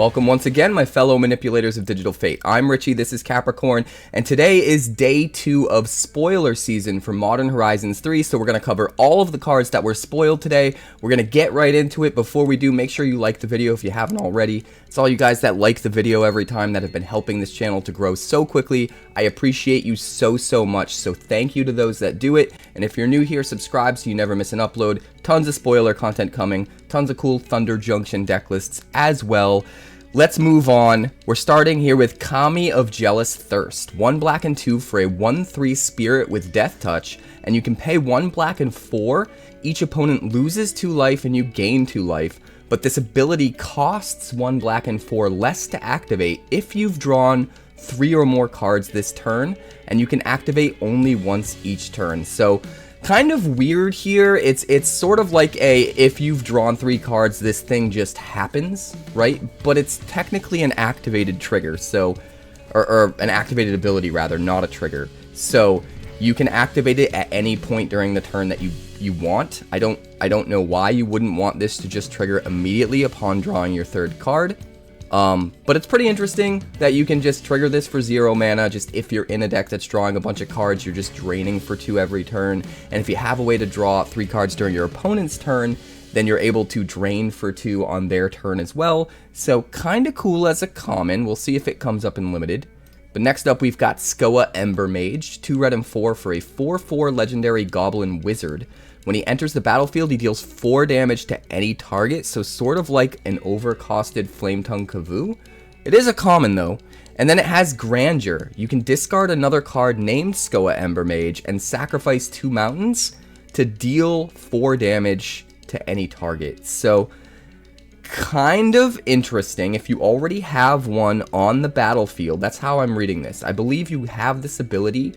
Welcome once again, my fellow manipulators of digital fate. I'm Richie, this is Capricorn, and today is day 2 of spoiler season for Modern Horizons 3, so we're going to cover all of the cards that were spoiled today. We're going to get right into it. Before we do, make sure you like the video if you haven't already. It's all you guys that like the video every time that have been helping this channel to grow so quickly. I appreciate you so much, so thank you to those that do it. And if you're new here, subscribe so you never miss an upload. Tons of spoiler content coming, tons of cool Thunder Junction deck lists as well. Let's move on. We're starting here with Kami of Jealous Thirst. 1 black and 2 for a 1/3 spirit with Death Touch, and you can pay 1 black and 4. Each opponent loses 2 life and you gain 2 life, but this ability costs 1 black and 4 less to activate if you've drawn 3 or more cards this turn, and you can activate only once each turn. So kind of weird here. It's sort of like if you've drawn 3 cards, this thing just happens, right? But it's technically an activated trigger, so or an activated ability rather, not a trigger. So you can activate it at any point during the turn that you want. I don't know why you wouldn't want this to just trigger immediately upon drawing your 3rd card. But it's pretty interesting that you can just trigger this for 0 mana, just if you're in a deck that's drawing a bunch of cards, you're just draining for 2 every turn, and if you have a way to draw 3 cards during your opponent's turn, then you're able to drain for 2 on their turn as well, so kinda cool as a common. We'll see if it comes up in limited. But next up we've got Skoa Ember Mage, 2 red and 4 for a 4/4 legendary goblin wizard. When he enters the battlefield, he deals 4 damage to any target, so sort of like an overcosted Flametongue Kavoo. It is a common though. And then it has Grandeur. You can discard another card named Skoa Ember Mage and sacrifice 2 mountains to deal 4 damage to any target. So kind of interesting. If you already have one on the battlefield, that's how I'm reading this. I believe you have this ability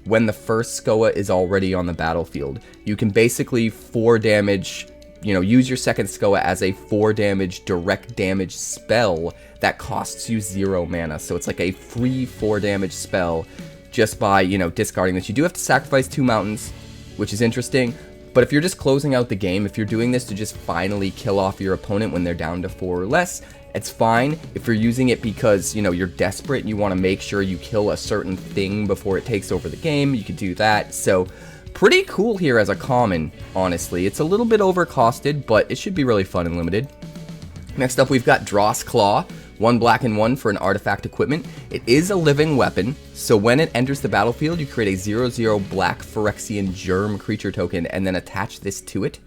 when the first Skoa is already on the battlefield. You can basically 4 damage, use your second Skoa as a 4 damage direct damage spell that costs you 0 mana. So it's like a free 4 damage spell just by, discarding this. You do have to sacrifice 2 mountains, which is interesting. But if you're just closing out the game, if you're doing this to just finally kill off your opponent when they're down to 4 or less, it's fine. If you're using it because, you're desperate and you want to make sure you kill a certain thing before it takes over the game, you could do that. So pretty cool here as a common, honestly. It's a little bit overcosted, but it should be really fun and limited. Next up, we've got Dross Claw. 1 black and 1 for an artifact equipment. It is a living weapon, so when it enters the battlefield, you create a 0/0 black Phyrexian Germ creature token and then attach this to it.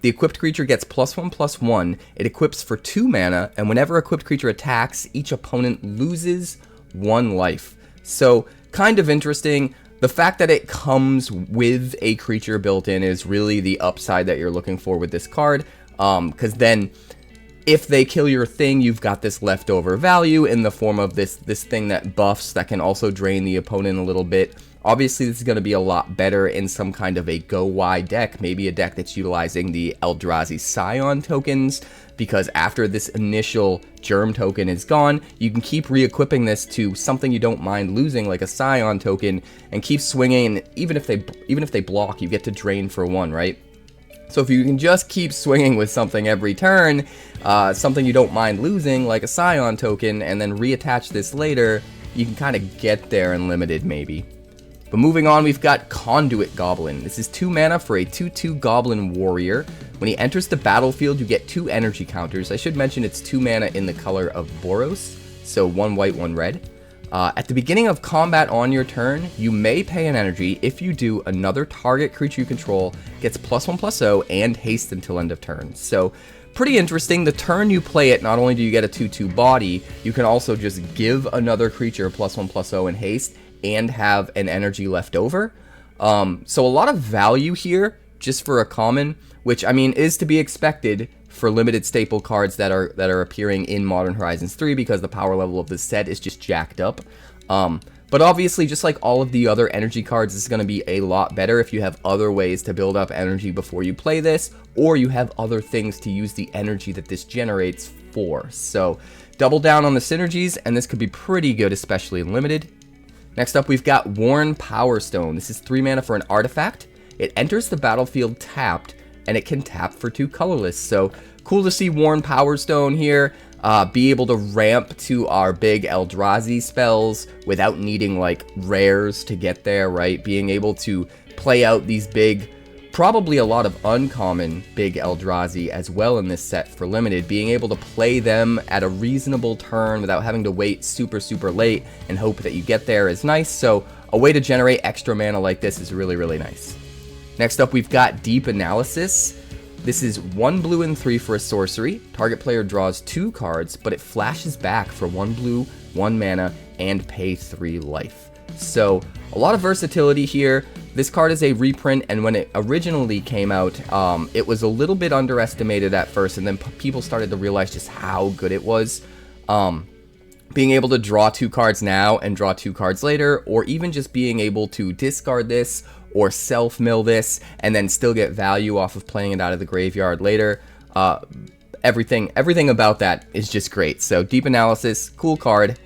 The equipped creature gets +1/+1, it equips for 2 mana, and whenever equipped creature attacks, each opponent loses 1 life. So, kind of interesting. The fact that it comes with a creature built in is really the upside that you're looking for with this card, because then if they kill your thing, you've got this leftover value in the form of this thing that buffs, that can also drain the opponent a little bit. Obviously, this is going to be a lot better in some kind of a go-Y deck, maybe a deck that's utilizing the Eldrazi Scion tokens, because after this initial Germ token is gone, you can keep re-equipping this to something you don't mind losing, like a Scion token, and keep swinging. Even if they block, you get to drain for 1, right? So if you can just keep swinging with something every turn, something you don't mind losing, like a Scion token, and then reattach this later, you can kind of get there in limited, maybe. But moving on, we've got Conduit Goblin. This is 2 mana for a 2/2 Goblin Warrior. When he enters the battlefield, you get 2 energy counters. I should mention it's 2 mana in the color of Boros, so 1 white, 1 red. At the beginning of combat on your turn, you may pay an energy. If you do, another target creature you control gets +1/+0 and haste until end of turn. So pretty interesting. The turn you play it, not only do you get a 2/2 body, you can also just give another creature +1/+0 and haste and have an energy left over. So a lot of value here just for a common, which I mean is to be expected for limited staple cards that are appearing in Modern Horizons 3, because the power level of this set is just jacked up. But obviously, just like all of the other energy cards, this is going to be a lot better if you have other ways to build up energy before you play this, or you have other things to use the energy that this generates for. So double down on the synergies, and this could be pretty good, especially in limited. Next up, we've got Worn Power Stone. This is 3 mana for an artifact. It enters the battlefield tapped, and it can tap for 2 colorless. So cool to see Worn Power Stone here. Be able to ramp to our big Eldrazi spells without needing like rares to get there, right? Being able to play out these big, probably a lot of uncommon big Eldrazi as well in this set for limited. Being able to play them at a reasonable turn without having to wait super late and hope that you get there is nice. So a way to generate extra mana like this is really nice. Next up, we've got Deep Analysis. This is 1 blue and 3 for a sorcery. Target player draws 2 cards, but it flashes back for 1 blue, 1 mana, and pay 3 life. So a lot of versatility here. This card is a reprint, and when it originally came out, it was a little bit underestimated at first, and then people started to realize just how good it was. Being able to draw 2 cards now and draw 2 cards later, or even just being able to discard this or self-mill this and then still get value off of playing it out of the graveyard later. Everything about that is just great. So Deep Analysis, cool card.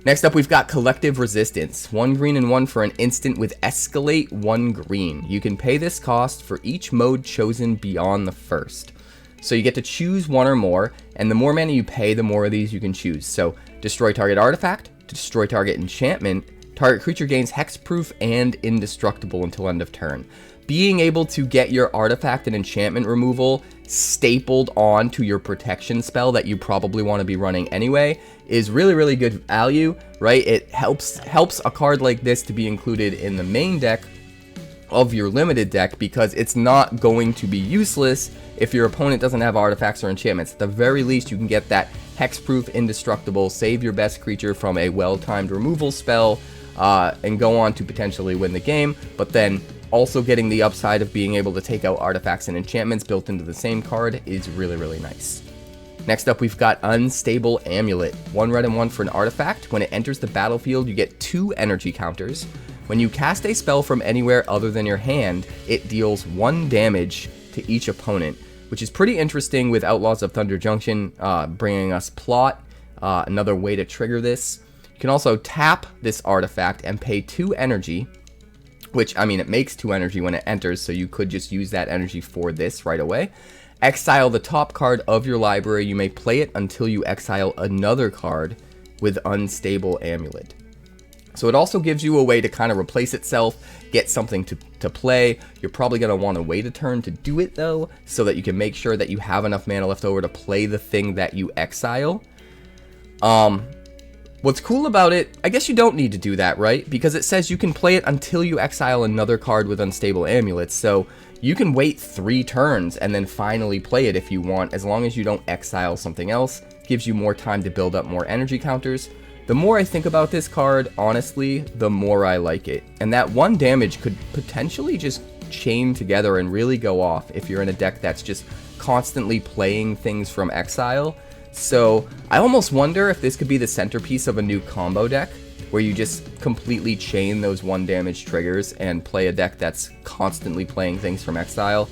Next up, we've got Collective Resistance. 1 green and 1 for an instant with Escalate 1 green. You can pay this cost for each mode chosen beyond the first. So you get to choose 1 or more, and the more mana you pay, the more of these you can choose. So destroy target artifact, destroy target enchantment, target creature gains hexproof and indestructible until end of turn. Being able to get your artifact and enchantment removal stapled onto your protection spell that you probably want to be running anyway is really good value, right? It helps a card like this to be included in the main deck of your limited deck, because it's not going to be useless if your opponent doesn't have artifacts or enchantments. At the very least, you can get that hexproof, indestructible, save your best creature from a well-timed removal spell, and go on to potentially win the game, but then also getting the upside of being able to take out artifacts and enchantments built into the same card is really nice. Next up, we've got Unstable Amulet. 1 red and 1 for an artifact. When it enters the battlefield, you get 2 energy counters. When you cast a spell from anywhere other than your hand, it deals 1 damage to each opponent, which is pretty interesting with Outlaws of Thunder Junction bringing us Plot, another way to trigger this. You can also tap this artifact and pay 2 energy, which, I mean, it makes 2 energy when it enters, so you could just use that energy for this right away. Exile the top card of your library. You may play it until you exile another card with Unstable Amulet. So it also gives you a way to kind of replace itself, get something to play. You're probably going to want to wait a turn to do it, though, so that you can make sure that you have enough mana left over to play the thing that you exile. What's cool about it, I guess you don't need to do that, right? Because it says you can play it until you exile another card with Unstable Amulets. So you can wait 3 turns and then finally play it if you want, as long as you don't exile something else. Gives you more time to build up more energy counters. The more I think about this card, honestly, the more I like it. And that 1 damage could potentially just chain together and really go off if you're in a deck that's just constantly playing things from exile. So I almost wonder if this could be the centerpiece of a new combo deck, where you just completely chain those 1 damage triggers and play a deck that's constantly playing things from exile.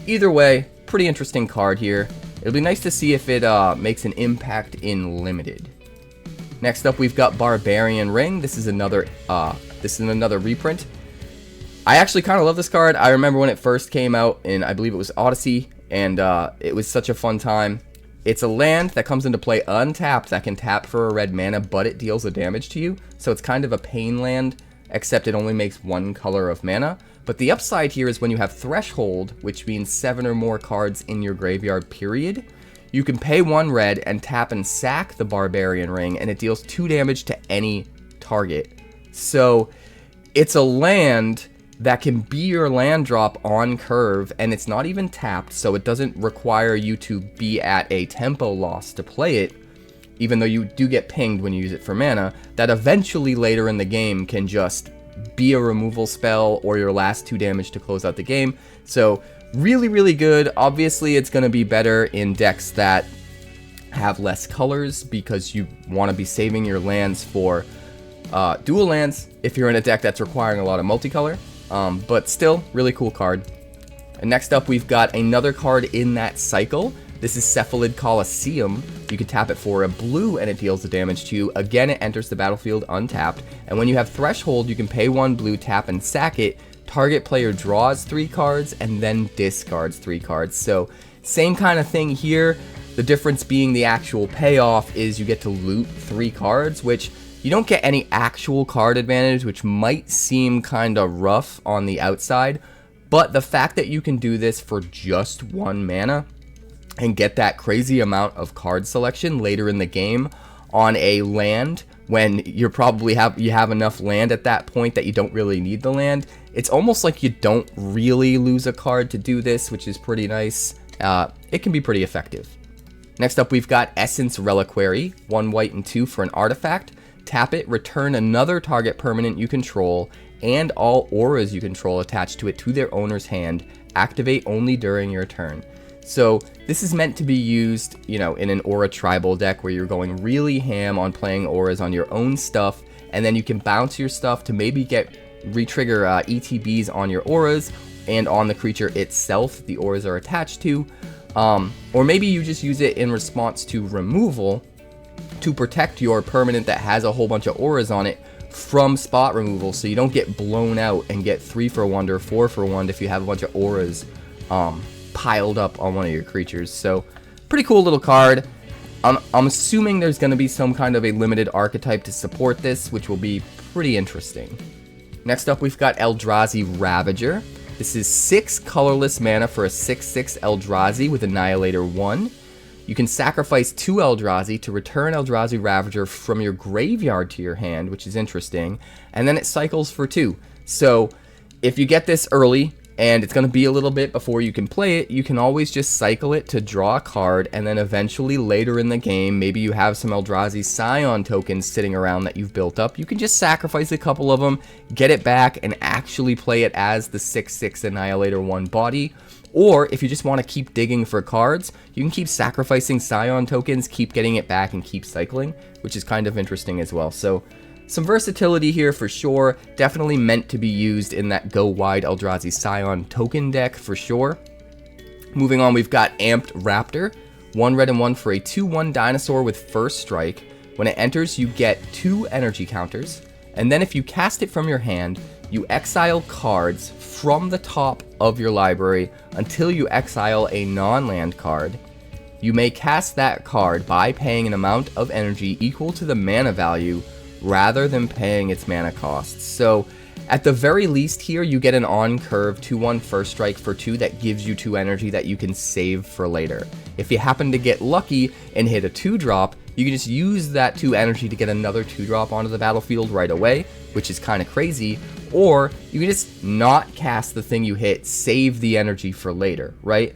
Either way, pretty interesting card here. It'll be nice to see if it makes an impact in limited. Next up, we've got Barbarian Ring. This is another reprint. I actually kind of love this card. I remember when it first came out in, I believe it was Odyssey, and it was such a fun time. It's a land that comes into play untapped that can tap for a red mana, but it deals a damage to you. So it's kind of a pain land, except it only makes 1 color of mana. But the upside here is when you have Threshold, which means 7 or more cards in your graveyard, period, you can pay 1 red and tap and sack the Barbarian Ring, and it deals 2 damage to any target. So it's a land that can be your land drop on curve, and it's not even tapped, so it doesn't require you to be at a tempo loss to play it, even though you do get pinged when you use it for mana, that eventually later in the game can just be a removal spell or your last 2 damage to close out the game. So really good. Obviously it's going to be better in decks that have less colors, because you want to be saving your lands for dual lands if you're in a deck that's requiring a lot of multicolor. But still, really cool card. And next up, we've got another card in that cycle. This is Cephalid Coliseum. You can tap it for a blue and it deals the damage to you. Again, it enters the battlefield untapped. And when you have Threshold, you can pay 1 blue, tap and sack it target player draws 3 cards and then discards 3 cards. So same kind of thing here. The difference being the actual payoff is you get to loot 3 cards, which you don't get any actual card advantage, which might seem kind of rough on the outside. But the fact that you can do this for just 1 mana and get that crazy amount of card selection later in the game on a land when you have enough land at that point that you don't really need the land, it's almost like you don't really lose a card to do this, which is pretty nice. It can be pretty effective. Next up, we've got Essence Reliquary, 1 white and 2 for an artifact. Tap it, return another target permanent you control and all auras you control attached to it to their owner's hand. Activate only during your turn. So this is meant to be used, you know, in an aura tribal deck where you're going really ham on playing auras on your own stuff, and then you can bounce your stuff to maybe re-trigger ETBs on your auras and on the creature itself the auras are attached to. Or maybe you just use it in response to removal to protect your permanent that has a whole bunch of auras on it from spot removal, so you don't get blown out and get 3 for 1 or 4 for 1 if you have a bunch of auras piled up on one of your creatures. So pretty cool little card. I'm assuming there's going to be some kind of a limited archetype to support this, which will be pretty interesting. Next up, we've got Eldrazi Ravager. This is 6 colorless mana for a 6/6 Eldrazi with Annihilator 1. You can sacrifice 2 Eldrazi to return Eldrazi Ravager from your graveyard to your hand, which is interesting, and then it cycles for 2. So if you get this early, and it's going to be a little bit before you can play it, you can always just cycle it to draw a card, and then eventually later in the game, maybe you have some Eldrazi Scion tokens sitting around that you've built up, you can just sacrifice a couple of them, get it back, and actually play it as the 6/6 Annihilator 1 body. Or if you just want to keep digging for cards, you can keep sacrificing Scion tokens, keep getting it back, and keep cycling, which is kind of interesting as well. So some versatility here for sure. Definitely meant to be used in that go wide Eldrazi Scion token deck for sure. Moving on, we've got Amped Raptor. 1 red and 1 for a 2/1 dinosaur with first strike. When it enters, you get 2 energy counters. And then if you cast it from your hand, you exile cards from the top of your library until you exile a non-land card. You may cast that card by paying an amount of energy equal to the mana value rather than paying its mana costs. So at the very least here, you get an on-curve 2/1 first strike for 2 that gives you 2 energy that you can save for later. If you happen to get lucky and hit a 2-drop, you can just use that 2 energy to get another 2-drop onto the battlefield right away, which is kind of crazy. Or you can just not cast the thing you hit, save the energy for later, right?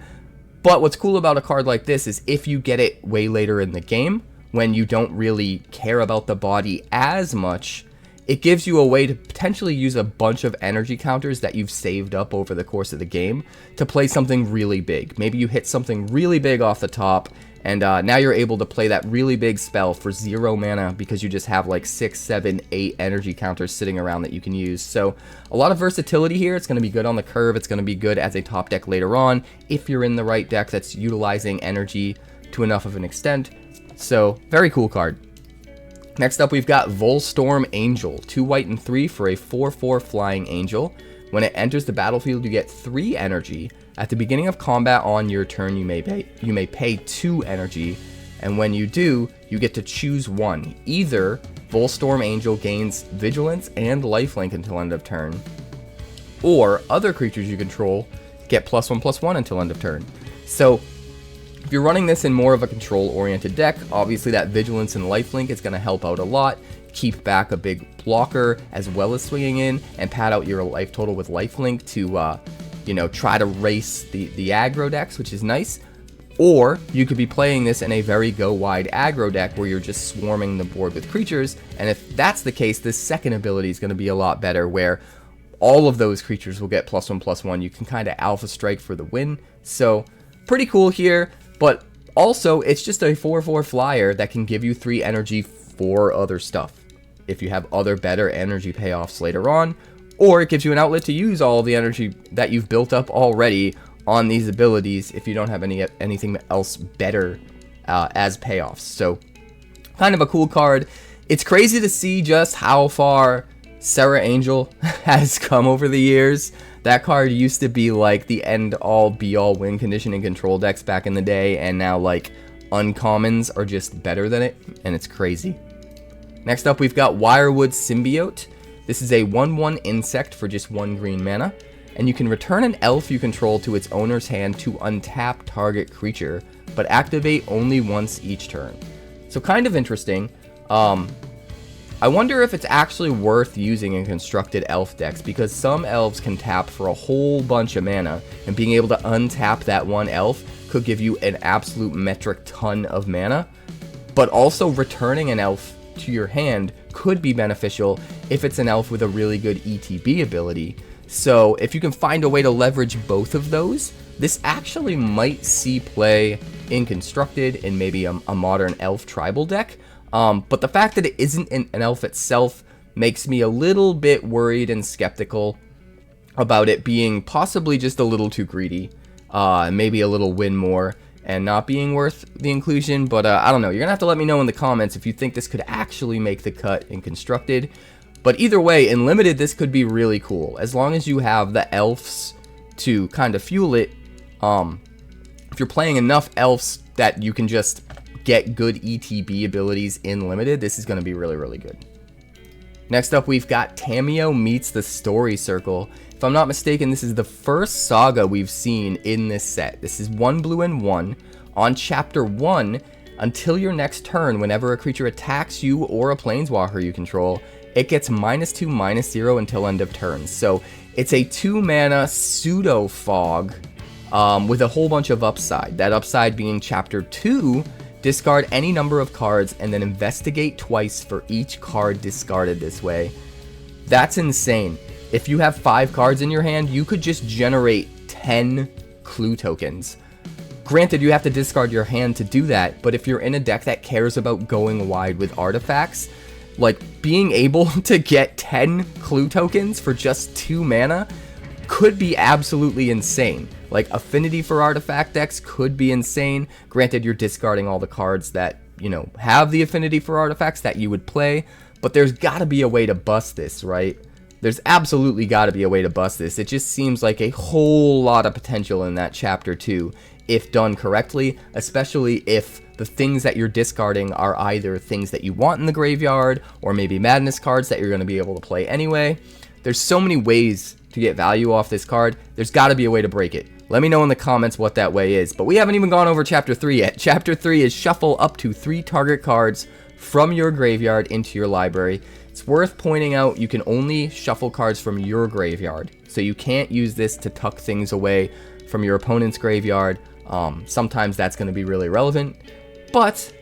But what's cool about a card like this is if you get it way later in the game, when you don't really care about the body as much, it gives you a way to potentially use a bunch of energy counters that you've saved up over the course of the game to play something really big. Maybe you hit something really big off the top, and now you're able to play that really big spell for 0 mana because you just have like 6, 7, 8 energy counters sitting around that you can use. So a lot of versatility here. It's going to be good on the curve. It's going to be good as a top deck later on if you're in the right deck that's utilizing energy to enough of an extent. So very cool card. Next up, we've got Volstorm Angel. 2 white and 3 for a 4/4 flying angel. When it enters the battlefield, you get 3 energy. At the beginning of combat on your turn, you may pay 2 energy, and when you do, you get to choose one. Either Volstorm Angel gains Vigilance and Lifelink until end of turn, or other creatures you control get +1/+1 until end of turn. So if you're running this in more of a control-oriented deck, obviously that Vigilance and Lifelink is going to help out a lot. Keep back a big blocker as well as swinging in, and pad out your life total with Lifelink to, try to race the aggro decks, which is nice. Or you could be playing this in a very go-wide aggro deck where you're just swarming the board with creatures, and if that's the case, this second ability is going to be a lot better, where all of those creatures will get +1/+1. You can kind of alpha strike for the win. So pretty cool here. But also, it's just a 4/4 flyer that can give you 3 energy for other stuff if you have other better energy payoffs later on, or it gives you an outlet to use all the energy that you've built up already on these abilities if you don't have anything else better as payoffs. So kind of a cool card. It's crazy to see just how far Serra Angel has come over the years. That card used to be like the end-all be-all win condition in control decks back in the day, and now like uncommons are just better than it, and it's crazy. Next up, we've got Wirewood Symbiote. This is a 1/1 insect for just 1 green mana, and you can return an elf you control to its owner's hand to untap target creature, but activate only once each turn. So kind of interesting. I wonder if it's actually worth using in constructed elf decks, because some elves can tap for a whole bunch of mana, and being able to untap that one elf could give you an absolute metric ton of mana. But also returning an elf to your hand could be beneficial if it's an elf with a really good ETB ability. So if you can find a way to leverage both of those, this actually might see play in constructed in maybe a modern elf tribal deck. But the fact that it isn't an elf itself makes me a little bit worried and skeptical about it being possibly just a little too greedy, maybe a little win more, and not being worth the inclusion. But I don't know, you're gonna have to let me know in the comments if you think this could actually make the cut in constructed. But either way, in limited, this could be really cool, as long as you have the elves to kind of fuel it. If you're playing enough elves that you can just get good ETB abilities in limited, this is going to be really, really good. Next up, we've got Tamiyo meets the Story Circle. If I'm not mistaken, this is the first saga we've seen in this set. This is 1 blue and 1. On chapter 1, until your next turn, whenever a creature attacks you or a planeswalker you control, it gets -2/-0 until end of turn. So it's a 2 mana pseudo fog with a whole bunch of upside. That upside being chapter 2, discard any number of cards and then investigate twice for each card discarded this way. That's insane. If you have 5 cards in your hand, you could just generate 10 clue tokens. Granted, you have to discard your hand to do that, but if you're in a deck that cares about going wide with artifacts, like being able to get 10 clue tokens for just 2 mana could be absolutely insane. Like, affinity for artifact decks could be insane. Granted, you're discarding all the cards that, you know, have the affinity for artifacts that you would play, but there's gotta be a way to bust this, right? There's absolutely gotta be a way to bust this. It just seems like a whole lot of potential in that chapter 2, if done correctly, especially if the things that you're discarding are either things that you want in the graveyard, or maybe madness cards that you're gonna be able to play anyway. There's so many ways to get value off this card. There's got to be a way to break it. Let me know in the comments what that way is. But we haven't even gone over chapter 3 yet. Chapter 3 is shuffle up to 3 target cards from your graveyard into your library. It's worth pointing out you can only shuffle cards from your graveyard, so you can't use this to tuck things away from your opponent's graveyard. Sometimes that's going to be really relevant, but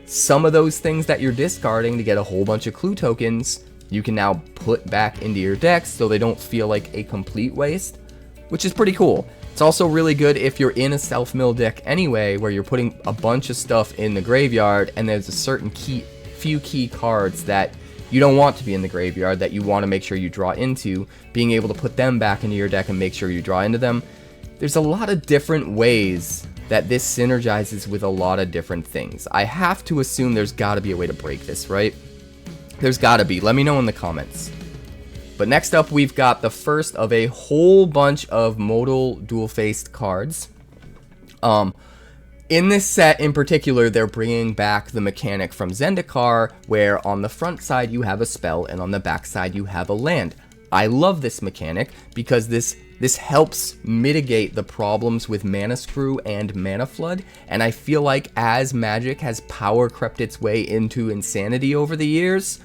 some of those things that you're discarding to get a whole bunch of clue tokens, you can now put back into your decks so they don't feel like a complete waste, which is pretty cool. It's also really good if you're in a self-mill deck anyway, where you're putting a bunch of stuff in the graveyard and there's a certain few key cards that you don't want to be in the graveyard that you want to make sure you draw into. Being able to put them back into your deck and make sure you draw into them. There's a lot of different ways that this synergizes with a lot of different things. I have to assume there's got to be a way to break this, right? There's gotta be. Let me know in the comments. But next up, we've got the first of a whole bunch of modal dual-faced cards. In this set in particular, they're bringing back the mechanic from Zendikar, where on the front side you have a spell and on the back side you have a land. I love this mechanic because this helps mitigate the problems with Mana Screw and Mana Flood, and I feel like as Magic has power crept its way into insanity over the years,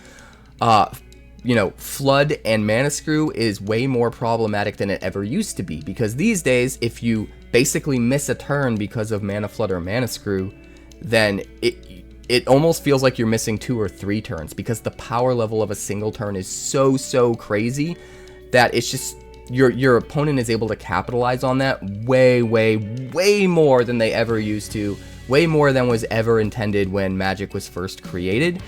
you know, Flood and Mana Screw is way more problematic than it ever used to be, because these days, if you basically miss a turn because of Mana Flood or Mana Screw, then it almost feels like you're missing 2 or 3 turns, because the power level of a single turn is so crazy that it's just your opponent is able to capitalize on that way more than they ever used to, way more than was ever intended when Magic was first created.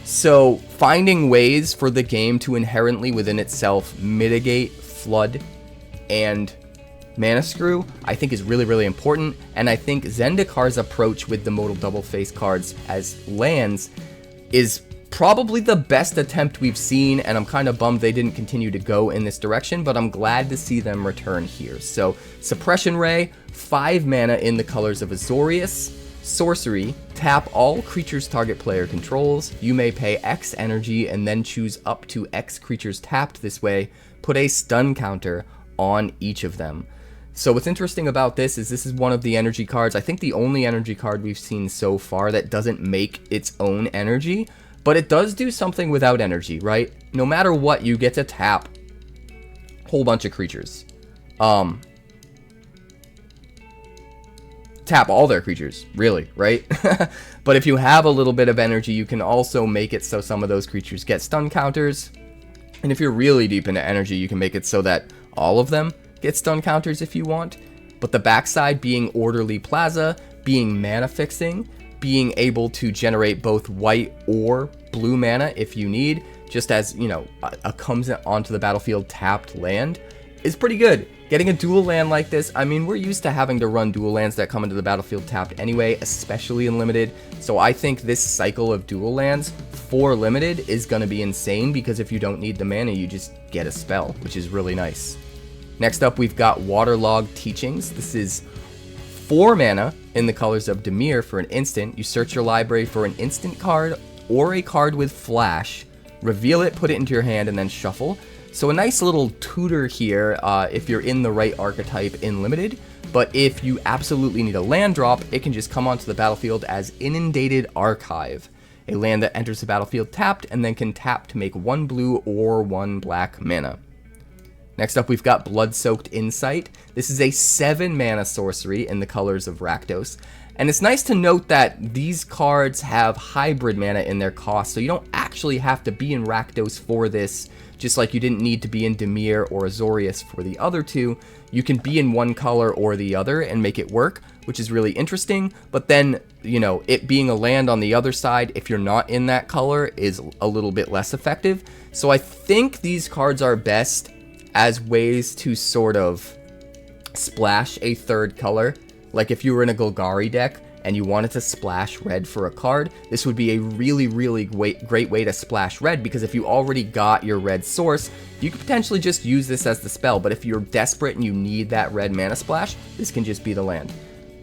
So finding ways for the game to inherently within itself mitigate Flood and Mana Screw, I think is really important, and I think Zendikar's approach with the modal double face cards as lands is Probably the best attempt we've seen, and I'm kind of bummed they didn't continue to go in this direction, but I'm glad to see them return here. So, Suppression Ray, 5 mana in the colors of Azorius. Sorcery, tap all creatures target player controls. You may pay X energy and then choose up to X creatures tapped this way. Put a stun counter on each of them. So what's interesting about this is one of the energy cards, I think the only energy card we've seen so far that doesn't make its own energy, but it does do something without energy, right? No matter what, you get to tap a whole bunch of creatures. Tap all their creatures, really, right? But if you have a little bit of energy, you can also make it so some of those creatures get stun counters. And if you're really deep into energy, you can make it so that all of them get stun counters if you want. But the backside being Orderly Plaza, being mana fixing, being able to generate both white or blue mana if you need, just as, you know, a comes onto the battlefield tapped land, is pretty good. Getting a dual land like this, I mean, we're used to having to run dual lands that come into the battlefield tapped anyway, especially in Limited. So I think this cycle of dual lands for Limited is going to be insane, because if you don't need the mana, you just get a spell, which is really nice. Next up, we've got Waterlogged Teachings. This is 4 mana in the colors of Dimir for an instant. You search your library for an instant card or a card with flash, reveal it, put it into your hand, and then shuffle. So a nice little tutor here if you're in the right archetype in Limited, but if you absolutely need a land drop, it can just come onto the battlefield as Inundated Archive, a land that enters the battlefield tapped and then can tap to make 1 blue or 1 black mana. Next up, we've got Blood-Soaked Insight. This is a 7 mana sorcery in the colors of Rakdos. And it's nice to note that these cards have hybrid mana in their cost, so you don't actually have to be in Rakdos for this, just like you didn't need to be in Dimir or Azorius for the other two. You can be in one color or the other and make it work, which is really interesting. But then, you know, it being a land on the other side, if you're not in that color, is a little bit less effective. So I think these cards are best as ways to sort of splash a third color. Like if you were in a Golgari deck and you wanted to splash red for a card, this would be a really, really great way to splash red, because if you already got your red source, you could potentially just use this as the spell. But if you're desperate and you need that red mana splash, this can just be the land.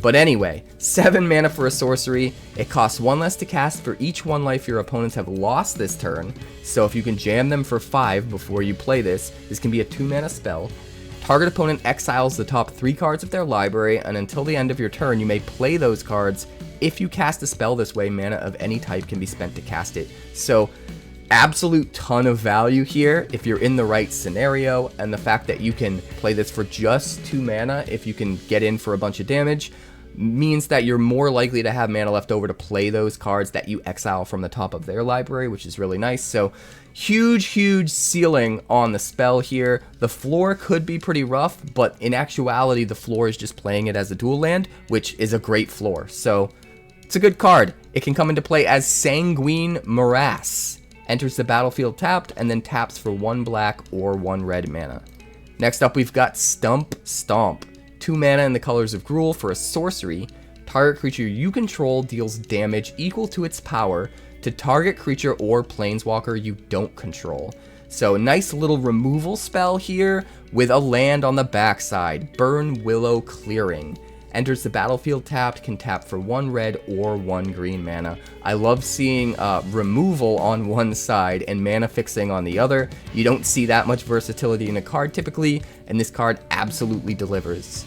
But anyway, 7 mana for a sorcery. It costs 1 less to cast for each 1 life your opponents have lost this turn. So if you can jam them for 5 before you play this, this can be a 2 mana spell. Target opponent exiles the top 3 cards of their library, and until the end of your turn, you may play those cards. If you cast a spell this way, mana of any type can be spent to cast it. So, absolute ton of value here if you're in the right scenario, and the fact that you can play this for just 2 mana if you can get in for a bunch of damage means that you're more likely to have mana left over to play those cards that you exile from the top of their library, which is really nice. So huge ceiling on the spell here. The floor could be pretty rough, but in actuality the floor is just playing it as a dual land, which is a great floor. So it's a good card. It can come into play as Sanguine Morass. Enters the battlefield tapped and then taps for 1 black or 1 red mana. Next up, we've got Stump Stomp. 2 mana in the colors of Gruul for a sorcery. Target creature you control deals damage equal to its power to target creature or planeswalker you don't control. So nice little removal spell here with a land on the backside. Burn Willow Clearing. Enters the battlefield tapped, can tap for 1 red or 1 green mana. I love seeing removal on one side and mana fixing on the other. You don't see that much versatility in a card typically, and this card absolutely delivers.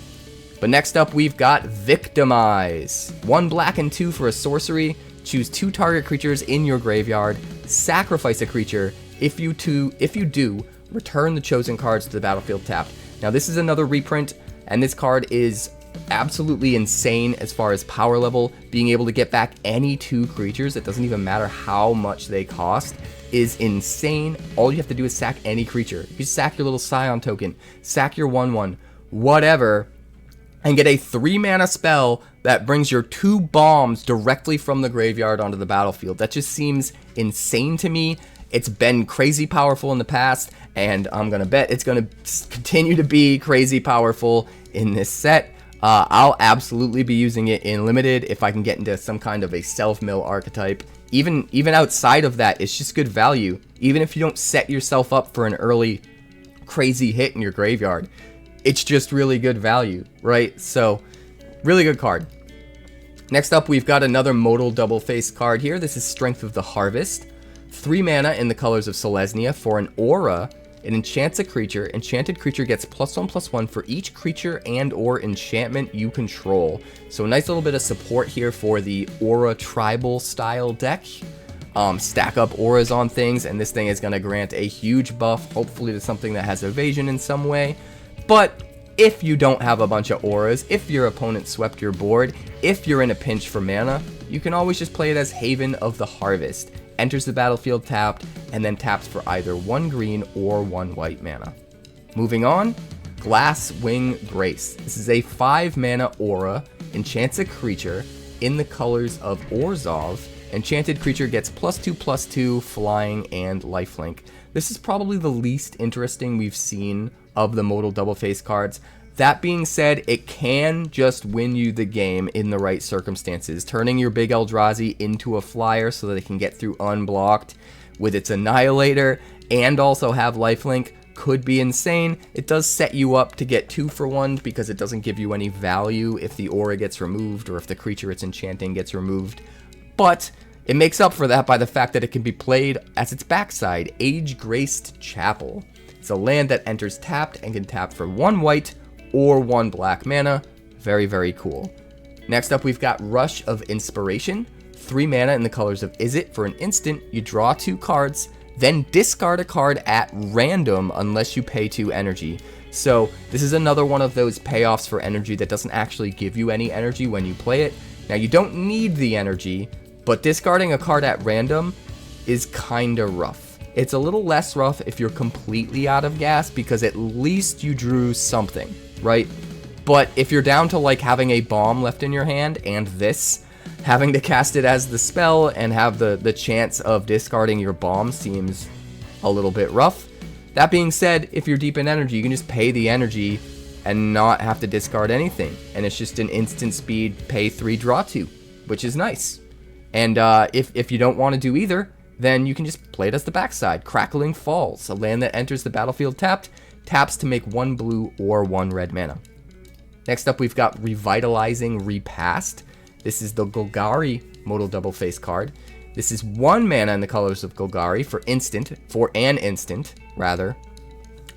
But next up, we've got Victimize. 1 black and 2 for a sorcery. Choose 2 target creatures in your graveyard. Sacrifice a creature. If you do, return the chosen cards to the battlefield tapped. Now this is another reprint, and this card is absolutely insane as far as power level. Being able to get back any 2 creatures, it doesn't even matter how much they cost, is insane. All you have to do is sack any creature. You sack your little Scion token, sack your 1/1, whatever, and get a 3 mana spell that brings your 2 bombs directly from the graveyard onto the battlefield. That just seems insane to me. It's been crazy powerful in the past, and I'm gonna bet it's gonna continue to be crazy powerful in this set. I'll absolutely be using it in limited if I can get into some kind of a self-mill archetype. Even outside of that, it's just good value. Even if you don't set yourself up for an early crazy hit in your graveyard, it's just really good value, right? So, really good card. Next up, we've got another modal double face card here. This is Strength of the Harvest. 3 mana in the colors of Selesnya for an aura. It enchants a creature. Enchanted creature gets +1/+1 for each creature and or enchantment you control. So a nice little bit of support here for the aura tribal style deck. Stack up auras on things, and this thing is going to grant a huge buff, hopefully to something that has evasion in some way. But if you don't have a bunch of auras, if your opponent swept your board, if you're in a pinch for mana, you can always just play it as Haven of the Harvest. Enters the battlefield tapped, and then taps for either 1 green or 1 white mana. Moving on, Glasswing Grace. This is a 5 mana aura, enchants a creature in the colors of Orzhov. Enchanted creature gets +2/+2, flying, and lifelink. This is probably the least interesting we've seen of the modal double face cards. That being said, it can just win you the game in the right circumstances. Turning your big Eldrazi into a flyer so that it can get through unblocked with its Annihilator and also have lifelink could be insane. It does set you up to get 2 for 1 because it doesn't give you any value if the aura gets removed or if the creature it's enchanting gets removed. But it makes up for that by the fact that it can be played as its backside, Age-Graced Chapel. It's a land that enters tapped and can tap for 1 white or 1 black mana. Very, very cool. Next up, we've got Rush of Inspiration. 3 mana in the colors of Izzet. For an instant, you draw 2 cards, then discard a card at random unless you pay 2 energy. So this is another one of those payoffs for energy that doesn't actually give you any energy when you play it. Now, you don't need the energy, but discarding a card at random is kinda rough. It's a little less rough if you're completely out of gas because at least you drew something, right? But if you're down to like having a bomb left in your hand and this, having to cast it as the spell and have the chance of discarding your bomb seems a little bit rough. That being said, if you're deep in energy, you can just pay the energy and not have to discard anything. And it's just an instant speed, pay 3, draw 2, which is nice. And if you don't want to do either, then you can just play it as the backside. Crackling Falls, a land that enters the battlefield tapped, taps to make 1 blue or 1 red mana. Next up, we've got Revitalizing Repast. This is the Golgari modal double face card. This is 1 mana in the colors of Golgari for an instant.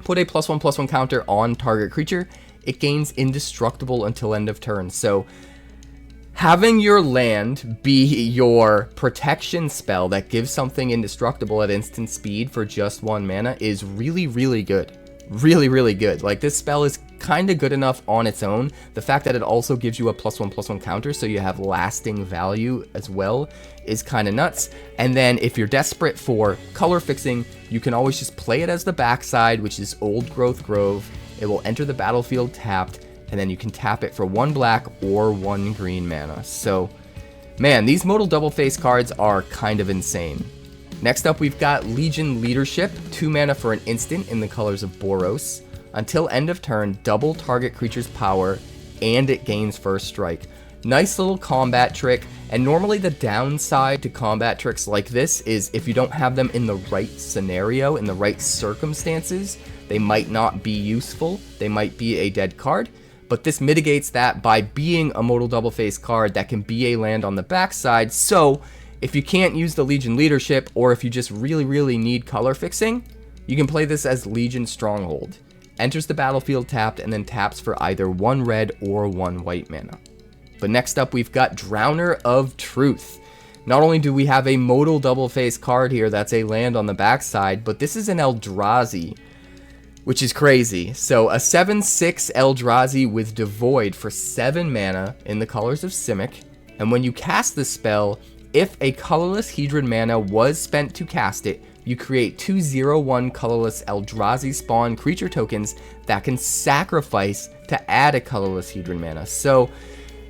Put a +1/+1 counter on target creature. It gains indestructible until end of turn. So having your land be your protection spell that gives something indestructible at instant speed for just 1 mana is really, really good. Really, really good. Like, this spell is kind of good enough on its own. The fact that it also gives you a +1/+1 counter, so you have lasting value as well, is kind of nuts. And then if you're desperate for color fixing, you can always just play it as the backside, which is Old Growth Grove. It will enter the battlefield tapped, and then you can tap it for 1 black or 1 green mana. So, man, these modal double face cards are kind of insane. Next up, we've got Legion Leadership, 2 mana for an instant in the colors of Boros. Until end of turn, double target creature's power, and it gains first strike. Nice little combat trick, and normally the downside to combat tricks like this is if you don't have them in the right scenario, in the right circumstances, they might not be useful, they might be a dead card, but this mitigates that by being a modal double face card that can be a land on the backside. So if you can't use the Legion Leadership, or if you just really, really need color fixing, you can play this as Legion Stronghold. Enters the battlefield tapped and then taps for either 1 red or 1 white mana. But next up, we've got Drowner of Truth. Not only do we have a modal double face card here that's a land on the backside, but this is an Eldrazi, which is crazy. So a 7/6 Eldrazi with Devoid for 7 mana in the colors of Simic, and when you cast this spell, if a colorless Hedron mana was spent to cast it, you create 2/0/1 colorless Eldrazi spawn creature tokens that can sacrifice to add a colorless Hedron mana. So,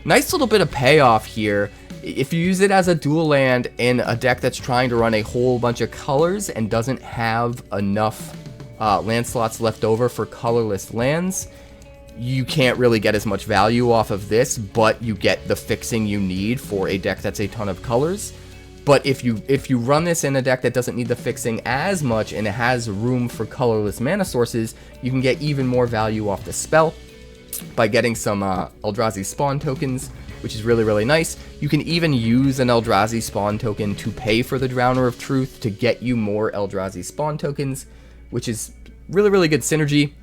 nice little bit of payoff here. If you use it as a dual land in a deck that's trying to run a whole bunch of colors and doesn't have enough land slots left over for colorless lands, you can't really get as much value off of this, but you get the fixing you need for a deck that's a ton of colors. But if you run this in a deck that doesn't need the fixing as much and it has room for colorless mana sources, you can get even more value off the spell by getting some Eldrazi spawn tokens, which is really, really nice. You can even use an Eldrazi spawn token to pay for the Drowner of Truth to get you more Eldrazi spawn tokens, which is really, really good synergy.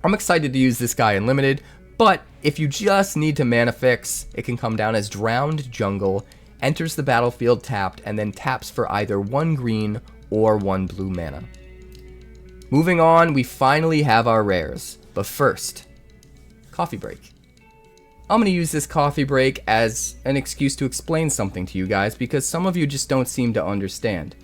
I'm excited to use this guy in Limited, but if you just need to mana fix, it can come down as Drowned Jungle, enters the battlefield tapped, and then taps for either 1 green or 1 blue mana. Moving on, we finally have our rares, but first, coffee break. I'm going to use this coffee break as an excuse to explain something to you guys, because some of you just don't seem to understand.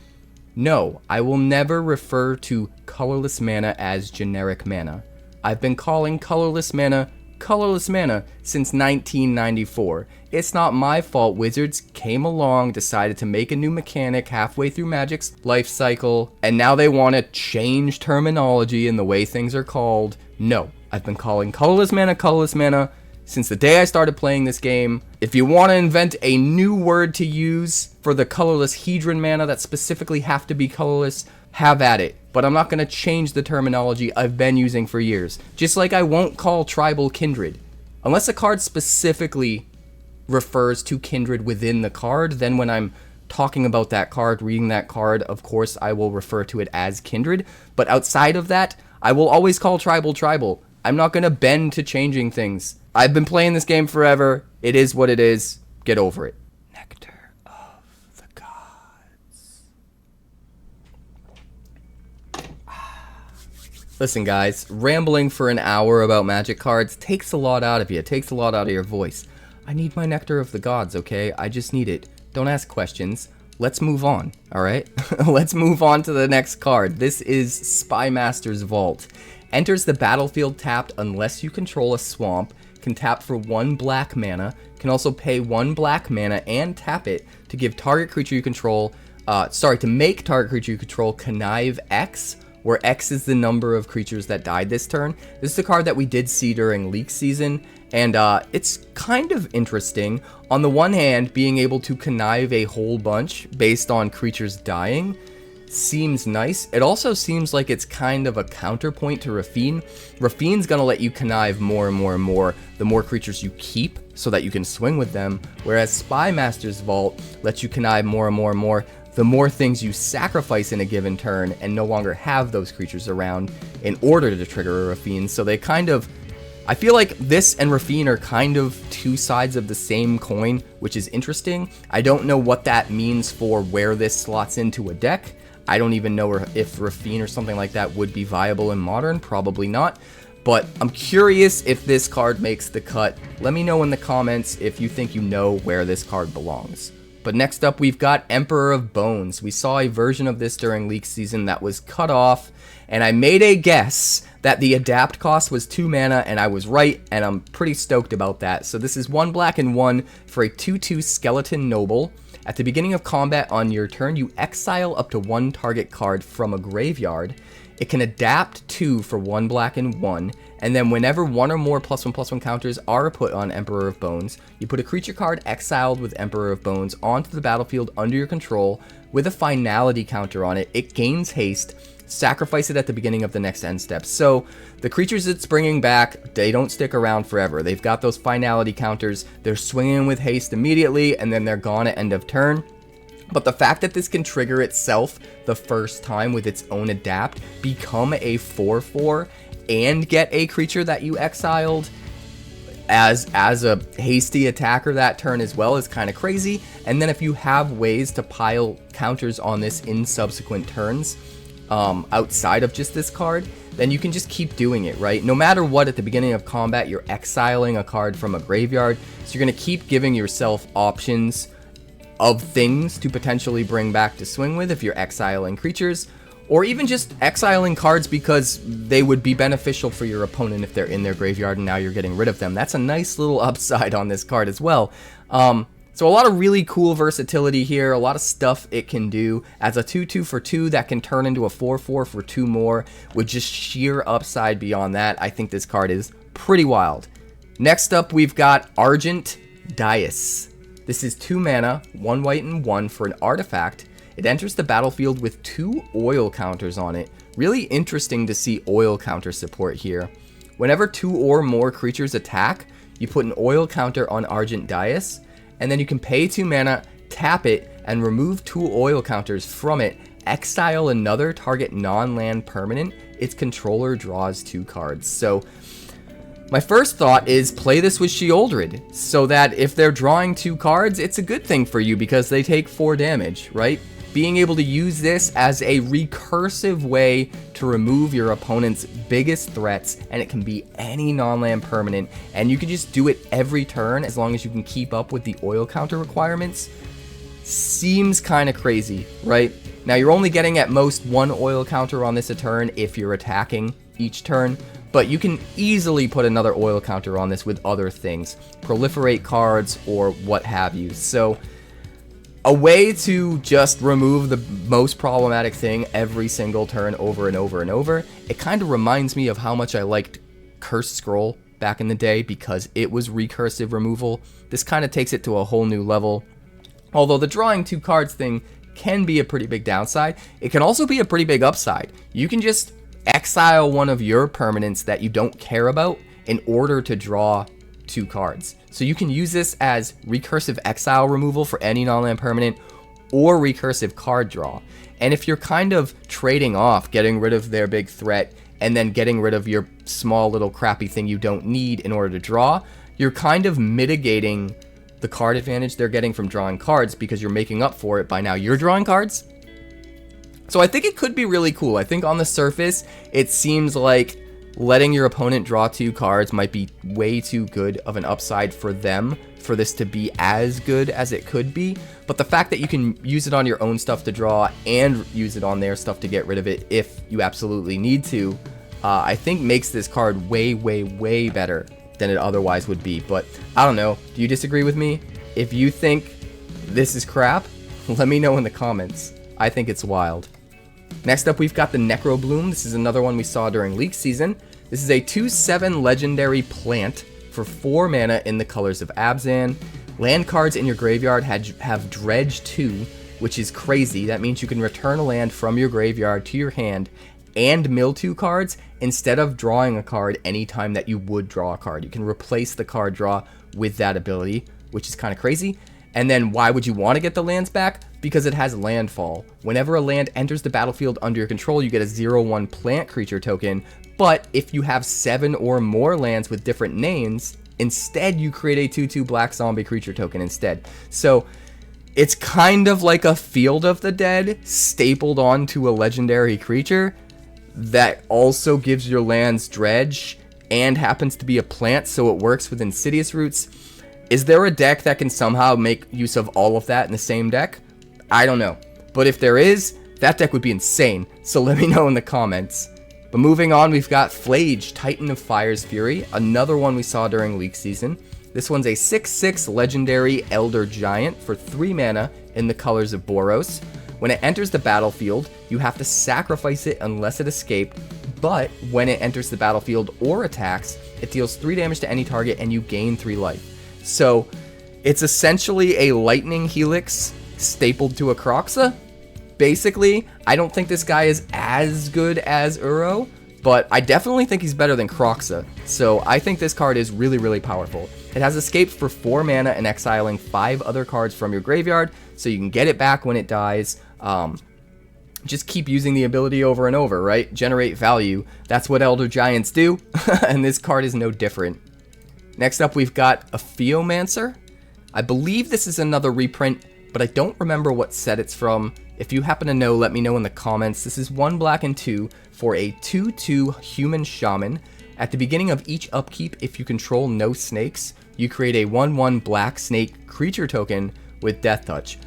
No, I will never refer to colorless mana as generic mana. I've been calling colorless mana since 1994. It's not my fault Wizards came along, decided to make a new mechanic halfway through Magic's life cycle, and now they want to change terminology and the way things are called. No, I've been calling colorless mana since the day I started playing this game. If you want to invent a new word to use for the colorless Hedron mana that specifically have to be colorless, have at it. But I'm not going to change the terminology I've been using for years. Just like I won't call Tribal Kindred. Unless a card specifically refers to Kindred within the card, then when I'm talking about that card, reading that card, of course I will refer to it as Kindred. But outside of that, I will always call Tribal. I'm not going to bend to changing things. I've been playing this game forever. It is what it is. Get over it. Nectar of the Gods. Listen guys, rambling for an hour about Magic cards takes a lot out of you. It takes a lot out of your voice. I need my Nectar of the Gods, okay? I just need it. Don't ask questions. Let's move on, alright? Let's move on to the next card. This is Spymaster's Vault. Enters the battlefield tapped unless you control a swamp, can tap for 1 black mana, can also pay 1 black mana and tap it to give target creature you control, to make target creature you control connive X, where X is the number of creatures that died this turn. This is a card that we did see during leak season, and it's kind of interesting. On the one hand, being able to connive a whole bunch based on creatures dying seems nice. It also seems like it's kind of a counterpoint to Raffine. Raffine's gonna let you connive more and more and more the more creatures you keep so that you can swing with them, whereas Spymaster's Vault lets you connive more and more and more the more things you sacrifice in a given turn and no longer have those creatures around in order to trigger a Raffine. So they kind of, I feel like this and Raffine are kind of two sides of the same coin, which is interesting. I don't know what that means for where this slots into a deck. I don't even know if Raffine or something like that would be viable in Modern. Probably not. But I'm curious if this card makes the cut. Let me know in the comments if you think you know where this card belongs. But next up, we've got Emperor of Bones. We saw a version of this during leak season that was cut off, and I made a guess that the adapt cost was 2 mana, and I was right, and I'm pretty stoked about that. So this is 1 black and 1 for a 2/2 Skeleton Noble. At the beginning of combat on your turn, you exile up to 1 target card from a graveyard. It can adapt 2 for 1 black and 1, and then whenever 1 or more +1/+1 counters are put on Emperor of Bones, you put a creature card exiled with Emperor of Bones onto the battlefield under your control with a finality counter on it. It gains haste. Sacrifice it at the beginning of the next end step. So the creatures it's bringing back, they don't stick around forever. They've got those finality counters. They're swinging with haste immediately, and then they're gone at end of turn. But the fact that this can trigger itself the first time with its own adapt, become a 4/4, and get a creature that you exiled as a hasty attacker that turn as well is kind of crazy. And then if you have ways to pile counters on this in subsequent turns, outside of just this card, then you can just keep doing it, right? No matter what, at the beginning of combat, you're exiling a card from a graveyard, so you're going to keep giving yourself options of things to potentially bring back to swing with if you're exiling creatures, or even just exiling cards because they would be beneficial for your opponent if they're in their graveyard and now you're getting rid of them. That's a nice little upside on this card as well. So a lot of really cool versatility here, a lot of stuff it can do. As a 2/2 for 2 that can turn into a 4/4 for 2 more with just sheer upside beyond that, I think this card is Pretty wild. Next up, we've got Argent Dais. This is 2 mana, 1 white and 1 for an artifact. It enters the battlefield with 2 oil counters on it. Really interesting to see oil counter support here. Whenever 2 or more creatures attack, you put an oil counter on Argent Dais, and then you can pay 2 mana, tap it, and remove 2 oil counters from it. Exile another target non-land permanent. Its controller draws 2 cards. So my first thought is play this with Sheoldred, so that if they're drawing 2 cards, it's a good thing for you because they take 4 damage, right? Being able to use this as a recursive way to remove your opponent's biggest threats, and it can be any non-land permanent, and you can just do it every turn as long as you can keep up with the oil counter requirements, seems kind of crazy, right? Now you're only getting at most 1 oil counter on this a turn if you're attacking each turn, but you can easily put another oil counter on this with other things, proliferate cards or what have you. So a way to just remove the most problematic thing every single turn over and over and over. It kind of reminds me of how much I liked Cursed Scroll back in the day because it was recursive removal. This kind of takes it to a whole new level. Although the drawing 2 cards thing can be a pretty big downside, it can also be a pretty big upside. You can just exile one of your permanents that you don't care about in order to draw 2 cards. So you can use this as recursive exile removal for any non-land permanent or recursive card draw. And if you're kind of trading off getting rid of their big threat and then getting rid of your small little crappy thing you don't need in order to draw, you're kind of mitigating the card advantage they're getting from drawing cards because you're making up for it by now you're drawing cards. So I think it could be really cool. I think on the surface, it seems like letting your opponent draw 2 cards might be way too good of an upside for them for this to be as good as it could be. But the fact that you can use it on your own stuff to draw and use it on their stuff to get rid of it if you absolutely need to, I think makes this card way, way, way better than it otherwise would be. But I don't know. Do you disagree with me? If you think this is crap, let me know in the comments. I think it's wild. Next up, we've got the Necrobloom. This is another one we saw during leak season. This is a 2/7 legendary plant for 4 mana in the colors of Abzan. Land cards in your graveyard have Dredge 2, which is crazy. That means you can return a land from your graveyard to your hand and mill 2 cards instead of drawing a card anytime that you would draw a card. You can replace the card draw with that ability, which is kind of crazy. And then why would you want to get the lands back? Because it has landfall. Whenever a land enters the battlefield under your control, you get a 0/1 plant creature token. But if you have 7 or more lands with different names, instead you create a 2/2 black zombie creature token instead. So it's kind of like a Field of the Dead stapled onto a legendary creature that also gives your lands Dredge and happens to be a plant, so it works with Insidious Roots. Is there a deck that can somehow make use of all of that in the same deck? I don't know. But if there is, that deck would be insane. So let me know in the comments. But moving on, we've got Flage, Titan of Fire's Fury, another one we saw during leak season. This one's a 6/6 legendary Elder Giant for 3 mana in the colors of Boros. When it enters the battlefield, you have to sacrifice it unless it escaped, but when it enters the battlefield or attacks, it deals 3 damage to any target and you gain 3 life. So it's essentially a Lightning Helix stapled to a Kroxa. Basically, I don't think this guy is as good as Uro, but I definitely think he's better than Kroxa. So I think this card is really, really powerful. It has escape for 4 mana and exiling 5 other cards from your graveyard, so you can get it back when it dies. Just keep using the ability over and over, right? Generate value. That's what Elder Giants do, and this card is no different. Next up, we've got a Theomancer. I believe this is another reprint, but I don't remember what set it's from. If you happen to know, let me know in the comments. This is 1 black and 2 for a 2/2 human shaman. At the beginning of each upkeep, if you control no snakes, you create a 1/1 black snake creature token with Death Touch.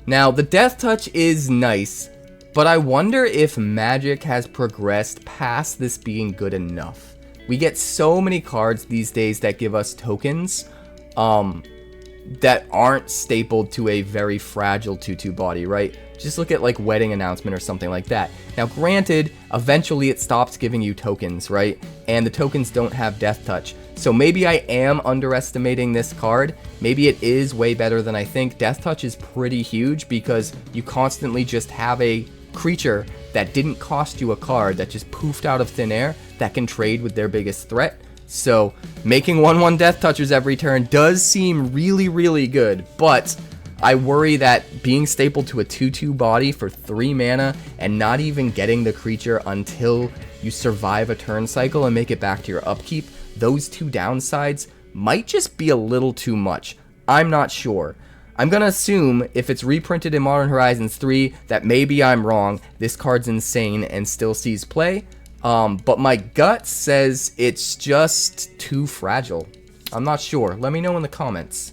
Now, the Death Touch is nice, but I wonder if Magic has progressed past this being good enough. We get so many cards these days that give us tokens that aren't stapled to a very fragile 2/2 body, right? Just look at like Wedding Announcement or something like that. Now granted, eventually it stops giving you tokens, right? And the tokens don't have Death Touch. So maybe I am underestimating this card. Maybe it is way better than I think. Death Touch is pretty huge because you constantly just have a creature that didn't cost you a card that just poofed out of thin air that can trade with their biggest threat. So making 1/1 Death Touchers every turn does seem really, really good, but I worry that being stapled to a 2/2 body for 3 mana and not even getting the creature until you survive a turn cycle and make it back to your upkeep, those two downsides might just be a little too much. I'm not sure. I'm going to assume if it's reprinted in Modern Horizons 3 that maybe I'm wrong. This card's insane and still sees play. But my gut says it's just too fragile. I'm not sure. Let me know in the comments.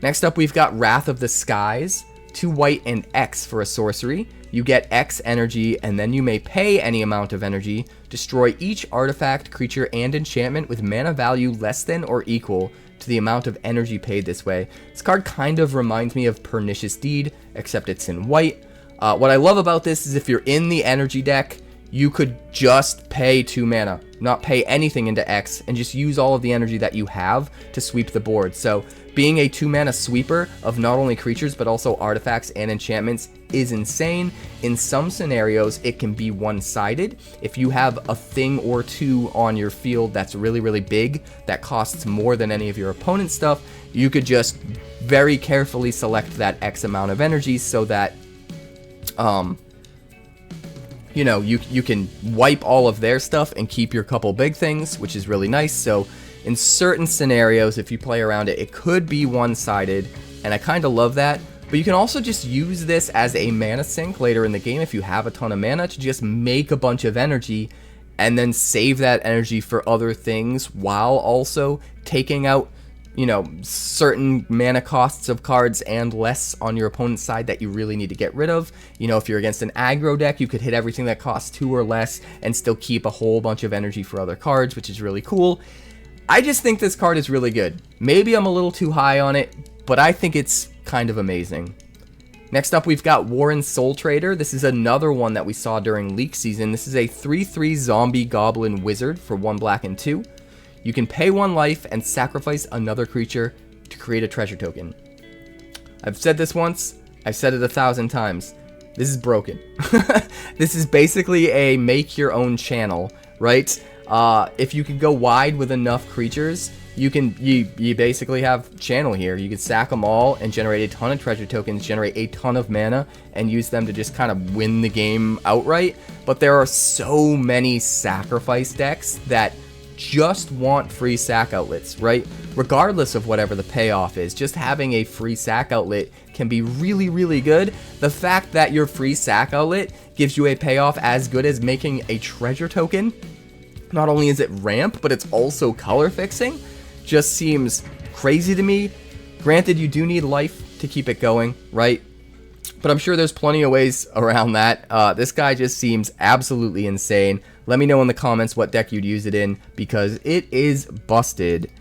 Next up, we've got Wrath of the Skies. 2 white and X for a sorcery. You get X energy, and then you may pay any amount of energy. Destroy each artifact, creature, and enchantment with mana value less than or equal to the amount of energy paid this way. This card kind of reminds me of Pernicious Deed, except it's in white. What I love about this is if you're in the energy deck, you could just pay 2 mana, not pay anything into X, and just use all of the energy that you have to sweep the board. So being a 2 mana sweeper of not only creatures but also artifacts and enchantments is insane. In some scenarios, it can be one-sided. If you have a thing or two on your field that's really, really big, that costs more than any of your opponent's stuff, you could just very carefully select that X amount of energy so that you know, you can wipe all of their stuff and keep your couple big things, which is really nice. So in certain scenarios, if you play around it, it could be one-sided, and I kind of love that. But you can also just use this as a mana sink later in the game if you have a ton of mana to just make a bunch of energy and then save that energy for other things while also taking out, you know, certain mana costs of cards and less on your opponent's side that you really need to get rid of. You know, if you're against an aggro deck, you could hit everything that costs 2 or less and still keep a whole bunch of energy for other cards, which is really cool. I just think this card is really good. Maybe I'm a little too high on it, but I think it's kind of amazing. Next up, we've got Warren Soul Trader. This is another one that we saw during leak season. This is a 3/3 zombie goblin wizard for 1 black and 2. You can pay 1 life and sacrifice another creature to create a treasure token. I've said this once, I've said it 1,000 times. This is broken. This is basically a make your own channel, right? If you can go wide with enough creatures, you basically have channel here. You can sack them all and generate a ton of treasure tokens, generate a ton of mana, and use them to just kind of win the game outright. But there are so many sacrifice decks that just want free sack outlets, right? Regardless of whatever the payoff is, just having a free sack outlet can be really, really good. The fact that your free sack outlet gives you a payoff as good as making a treasure token, not only is it ramp, but it's also color fixing, just seems crazy to me. Granted, you do need life to keep it going, right? But I'm sure there's plenty of ways around that. This guy just seems absolutely insane. Let me know in the comments what deck you'd use it in, because it is busted.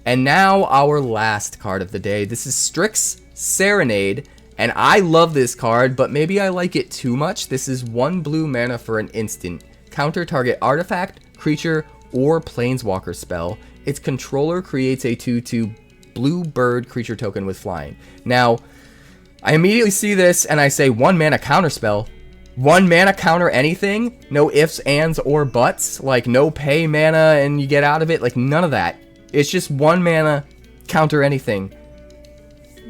And now our last card of the day. This is Strix's Serenade, and I love this card, but maybe I like it too much. This is 1 blue mana for an instant. Counter target artifact, creature, or planeswalker spell. Its controller creates a 2/2 blue bird creature token with flying. Now, I immediately see this and I say 1 mana counter spell. 1 mana counter anything? No ifs, ands, or buts? Like no pay mana and you get out of it? Like none of that. It's just 1 mana counter anything.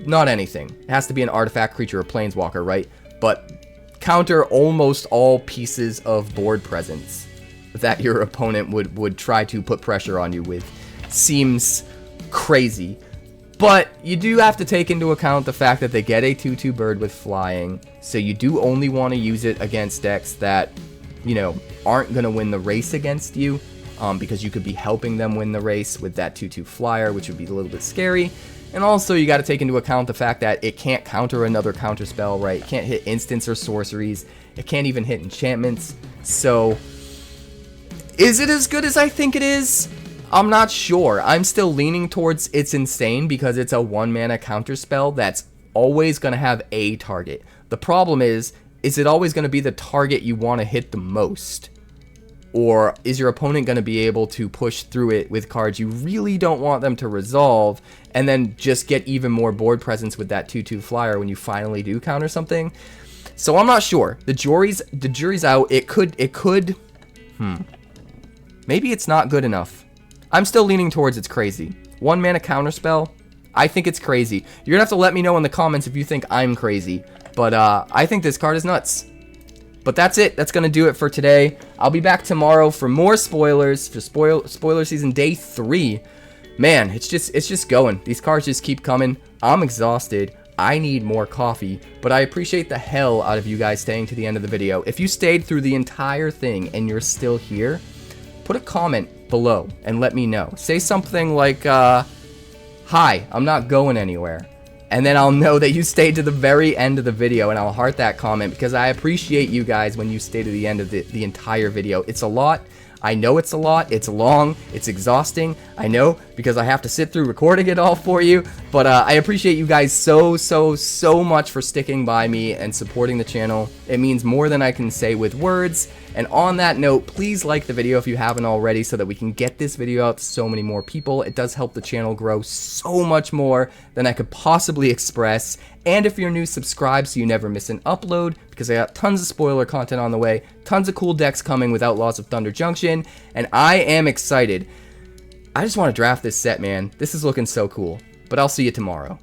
Not anything. It has to be an artifact, creature, or planeswalker, right? But counter almost all pieces of board presence that your opponent would try to put pressure on you with. Seems crazy. But you do have to take into account the fact that they get a 2/2 bird with flying, so you do only want to use it against decks that, you know, aren't going to win the race against you, because you could be helping them win the race with that 2/2 flyer, which would be a little bit scary. And also, you got to take into account the fact that it can't counter another counter spell, right? It can't hit instants or sorceries. It can't even hit enchantments. So, is it as good as I think it is? I'm not sure. I'm still leaning towards it's insane because it's a 1 mana counter spell that's always going to have a target. The problem is it always going to be the target you want to hit the most? Or is your opponent going to be able to push through it with cards you really don't want them to resolve, and then just get even more board presence with that 2/2 flyer when you finally do counter something? So I'm not sure. The jury's out. It could. Maybe it's not good enough. I'm still leaning towards it's crazy. 1 mana counterspell. I think it's crazy. You're gonna have to let me know in the comments if you think I'm crazy. But I think this card is nuts. But that's it. That's gonna do it for today. I'll be back tomorrow for more spoilers for spoiler season day 3. Man, it's just going. These cards just keep coming. I'm exhausted. I need more coffee, but I appreciate the hell out of you guys staying to the end of the video. If you stayed through the entire thing and you're still here, put a comment below and let me know. Say something like, hi, I'm not going anywhere. And then I'll know that you stayed to the very end of the video, and I'll heart that comment because I appreciate you guys when you stay to the end of the entire video. It's a lot. I know it's a lot. It's long. It's exhausting. I know, because I have to sit through recording it all for you. But I appreciate you guys so much for sticking by me and supporting the channel. It means more than I can say with words. And on that note, please like the video if you haven't already so that we can get this video out to so many more people. It does help the channel grow so much more than I could possibly express. And if you're new, subscribe so you never miss an upload, because I got tons of spoiler content on the way, tons of cool decks coming with Outlaws of Thunder Junction, and I am excited. I just want to draft this set, man. This is looking so cool. But I'll see you tomorrow.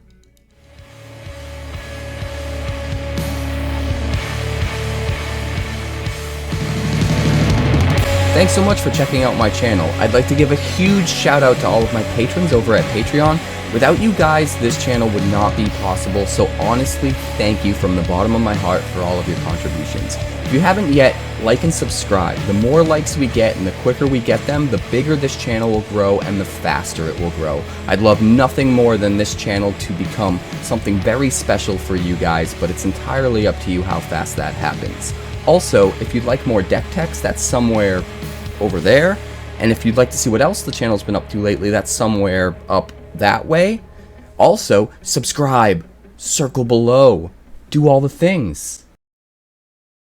Thanks so much for checking out my channel. I'd like to give a huge shout out to all of my patrons over at Patreon. Without you guys, this channel would not be possible, so honestly, thank you from the bottom of my heart for all of your contributions. If you haven't yet, like and subscribe. The more likes we get and the quicker we get them, the bigger this channel will grow and the faster it will grow. I'd love nothing more than this channel to become something very special for you guys, but it's entirely up to you how fast that happens. Also, if you'd like more deck text, that's somewhere over there. And if you'd like to see what else the channel's been up to lately, that's somewhere up that way. Also, subscribe, circle below, do all the things.